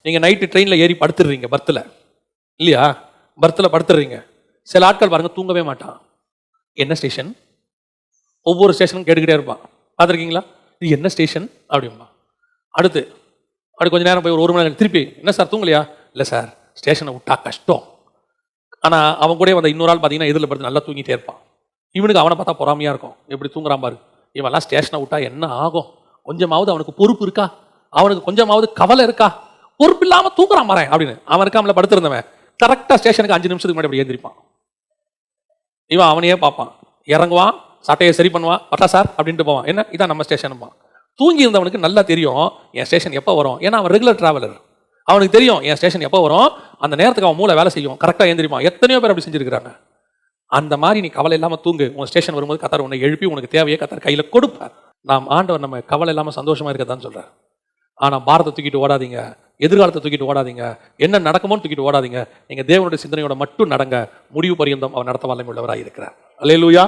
நீங்கள் நைட்டு ட்ரெயினில் ஏறி படுத்துடுறீங்க பர்த்தில், இல்லையா? பர்த்தில் படுத்துடுறீங்க. சில ஆட்கள் பாருங்க தூங்கவே மாட்டான். என்ன ஸ்டேஷன்? ஒவ்வொரு ஸ்டேஷனும் கேட்டுக்கிட்டே இருப்பான். பார்த்துருக்கீங்களா? இது என்ன ஸ்டேஷன் அப்படிம்பா. அடுத்து கொஞ்சம் நேரம் போய் ஒரு மணி நேரம் திருப்பி, என்ன சார் தூங்கலையா? இல்லை சார், ஸ்டேஷனை விட்டா கஷ்டம். ஆனால் அவன் கூட வந்த இன்னொரு ஆள் பார்த்தீங்கன்னா எதிரில் படுத்து நல்லா தூங்கிட்டே இருப்பான். இவனுக்கு அவனை பார்த்தா பொறாமையாக இருக்கும். எப்படி தூங்குறான் பாரு, இவெல்லாம் ஸ்டேஷனை விட்டா என்ன ஆகும்? கொஞ்சமாவது அவனுக்கு பொறுப்பு இருக்கா? அவனுக்கு கொஞ்சமாவது கவலை இருக்கா? பொறுப்பு இல்லாமல் தூங்குறான் மாறேன் அப்படின்னு அவன் இருக்காமல படுத்திருந்தவன் கரெக்டாக ஸ்டேஷனுக்கு 5 நிமிஷத்துக்கு முன்னாடி அப்படி எழுந்திருப்பான். இவன் அவனையே பார்ப்பான், இறங்குவான், சட்டையை சரி பண்ணுவான், பட்டா சார் அப்படின்ட்டு போவான். என்ன இதான் நம்ம ஸ்டேஷனுமா? தூங்கி இருந்தவனுக்கு நல்லா தெரியும் என் ஸ்டேஷன் எப்போ வரும். ஏன்னா அவன் ரெகுலர் டிராவலர். அவனுக்கு தெரியும் என் ஸ்டேஷன் எப்போ வரும், அந்த நேரத்துக்கு அவன் மூளை வேலை செய்யும், கரெக்டாக எழுந்திருப்பான். எத்தனையோ பேர் அப்படி செஞ்சிருக்கிறாங்க. அந்த மாதிரி நீ கவலை இல்லாமல் தூங்கு. உன் ஸ்டேஷன் வரும்போது கத்தர் உன்னை எழுப்பி உனக்கு தேவையை கத்தர் கையில் கொடுப்பார். நாம் ஆண்டவர் நம்ம கவலை இல்லாமல் சந்தோஷமா இருக்கதான் சொல்றார். ஆனால் பாரத்தை தூக்கிட்டு ஓடாதீங்க, எதிர்காலத்தை தூக்கிட்டு ஓடாதீங்க, என்ன நடக்குமோன்னு தூக்கிட்டு ஓடாதீங்க. நீங்கள் தேவனுடைய சிந்தனையோட மட்டும் நடங்க. முடிவு பரியந்தம் அவர் நடத்த வல்லமை உள்ளவராக இருக்கிறார். அல்லேலூயா.